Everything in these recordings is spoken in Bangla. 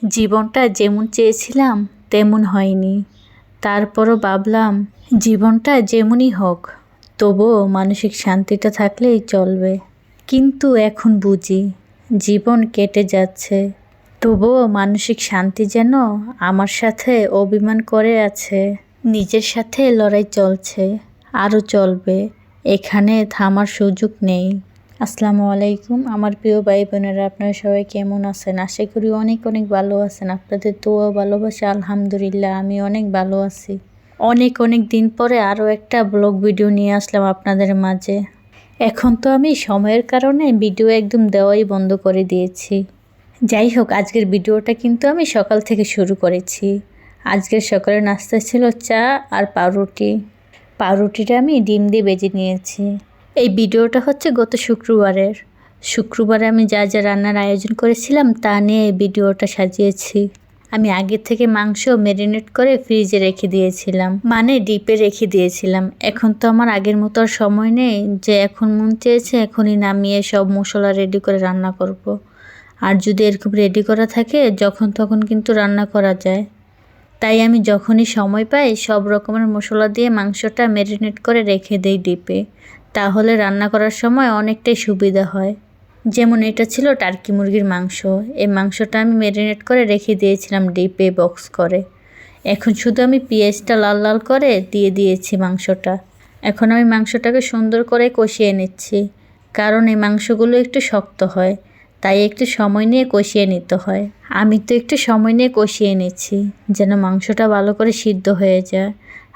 জীবনটা যেমন চেয়েছিলাম তেমন হয়নি। তারপরও ভাবলাম জীবনটা যেমনই হোক, তবুও মানসিক শান্তিটা থাকলেই চলবে। কিন্তু এখন বুঝি জীবন কেটে যাচ্ছে, তবুও মানসিক শান্তি যেন আমার সাথে অভিমান করে আছে। নিজের সাথে লড়াই চলছে, আরও চলবে, এখানে থামার সুযোগ নেই। আসসালামু আলাইকুম আমার প্রিয় ভাই বোনেরা, আপনারা সবাই কেমন আছেন? আশা করি অনেক অনেক ভালো আছেন। আপনাদের দোয়া ভালোবাসা আলহামদুলিল্লাহ আমি অনেক ভালো আছি। অনেক অনেক দিন পরে আরও একটা ব্লগ ভিডিও নিয়ে আসলাম আপনাদের মাঝে। এখন তো আমি সময়ের কারণে ভিডিও একদম দেওয়াই বন্ধ করে দিয়েছি। যাই হোক, আজকের ভিডিওটা কিন্তু আমি সকাল থেকে শুরু করেছি। আজকের সকালে নাস্তা ছিল চা আর পাউরুটি। পাউরুটিটা আমি ডিম দিয়ে ভেজে নিয়েছি। এই ভিডিওটা হচ্ছে গত শুক্রবারে আমি যা যা রান্নার আয়োজন করেছিলাম তা নিয়ে এই ভিডিওটা সাজিয়েছি। আমি আগে থেকে মাংস ম্যারিনেট করে ফ্রিজে রেখে দিয়েছিলাম, মানে ডিপে রেখে দিয়েছিলাম। এখন তো আমার আগের মতো আর সময় নেই যে এখন মন চেয়েছে এখনই নামিয়ে সব মশলা রেডি করে রান্না করব। আর যদি এরকম রেডি করা থাকে যখন তখন কিন্তু রান্না করা যায়। তাই আমি যখনই সময় পাই সব রকমের মশলা দিয়ে মাংসটা ম্যারিনেট করে রেখে দেই ডিপে, তাহলে রান্না করার সময় অনেকটাই সুবিধা হয়। যেমন এটা ছিল টার্কি মুরগির মাংস, এই মাংসটা আমি ম্যারিনেট করে রেখে দিয়েছিলাম ডিপে বক্স করে। এখন শুধু আমি পেঁয়াজটা লাল লাল করে দিয়ে দিয়েছি মাংসটা। এখন আমি মাংসটাকে সুন্দর করে কষিয়ে নিচ্ছি, কারণ এই মাংসগুলো একটু শক্ত হয়, তাই একটু সময় নিয়ে কষিয়ে নিতে হয়। আমি তো একটু সময় নিয়ে কষিয়ে নিচ্ছি যেন মাংসটা ভালো করে সিদ্ধ হয়ে যায়।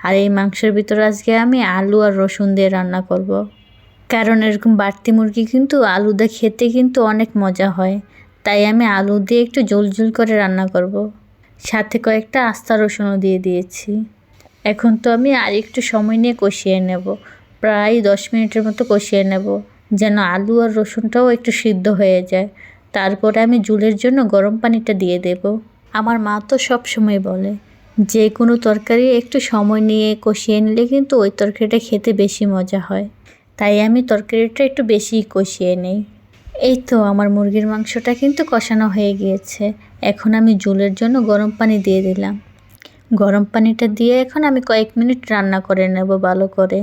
আর এই মাংসের ভিতরে আজকে আমি আলু আর রসুন দিয়ে রান্না করব। কারণ এরকম বাড়তি মুরগি কিন্তু আলু দিয়ে খেতে কিন্তু অনেক মজা হয়, তাই আমি আলু দিয়ে একটু ঝোল করে রান্না করব। সাথে কয়েকটা আস্তা রসুনও দিয়ে দিয়েছি। এখন তো আমি আর একটু সময় নিয়ে কষিয়ে নেব, প্রায় 10 মিনিটের মতো কষিয়ে নেব, যেন আলু আর রসুনটাও একটু সিদ্ধ হয়ে যায়। তারপরে আমি ঝোলের জন্য গরম পানিটা দিয়ে দেব। আমার মা তো সব সময় বলে যে কোনো তরকারি একটু সময় নিয়ে কষিয়ে নিলে কিন্তু ওই তরকারিটা খেতে বেশি মজা হয়, তাই আমি তরকারিটা একটু বেশি কষিয়ে নেই। এই তো আমার মুরগির মাংসটা কিন্তু কষানো হয়ে গিয়েছে। এখন আমি ঝোলের জন্য গরম পানি দিয়ে দিলাম। গরম পানিটা দিয়ে এখন আমি কয়েক মিনিট রান্না করে নেব ভালো করে।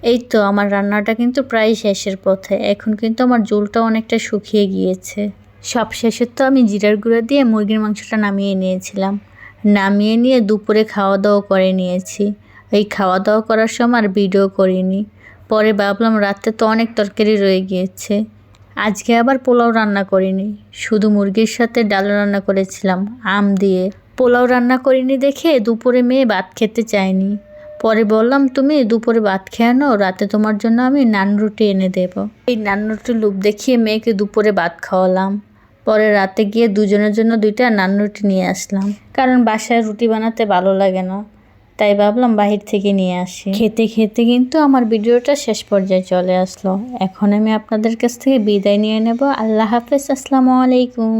এই তো আমার রান্নাটা কিন্তু প্রায় শেষের পথে। এখন কিন্তু আমার ঝোলটা অনেকটা শুকিয়ে গিয়েছে। সব শেষে তো আমি জিরার গুঁড়া দিয়ে মুরগির মাংসটা নামিয়ে নিয়েছিলাম। নামিয়ে নিয়ে দুপুরে খাওয়া দাওয়া করে নিয়েছি। এই খাওয়া দাওয়া করার সময় আর ভিডিও করিনি। পরে ভাবলাম রাতে তো অনেক তরকারি রয়ে গিয়েছে, আজকে আবার পোলাও রান্না করিনি, শুধু মুরগির সাথে ডাল রান্না করেছিলাম আম দিয়ে। পোলাও রান্না করিনি দেখে দুপুরে মেয়ে ভাত খেতে চায়নি। পরে বললাম তুমি দুপুরে ভাত খেয়ে নাও, রাতে তোমার জন্য আমি নান রুটি এনে দেব। এই নান রুটির লোভ দেখিয়ে মেয়েকে দুপুরে ভাত খাওয়ালাম। পরে রাতে গিয়ে দুজনের জন্য 2টা নান রুটি নিয়ে আসলাম, কারণ বাসায় রুটি বানাতে ভালো লাগে না, তাই ভাবলাম বাহির থেকে নিয়ে আসি। খেতে খেতে কিন্তু আমার ভিডিওটা শেষ পর্যায়ে চলে আসলো। এখন আমি আপনাদের কাছ থেকে বিদায় নিয়ে নেব। আল্লাহ হাফেজ, আসসালামু আলাইকুম।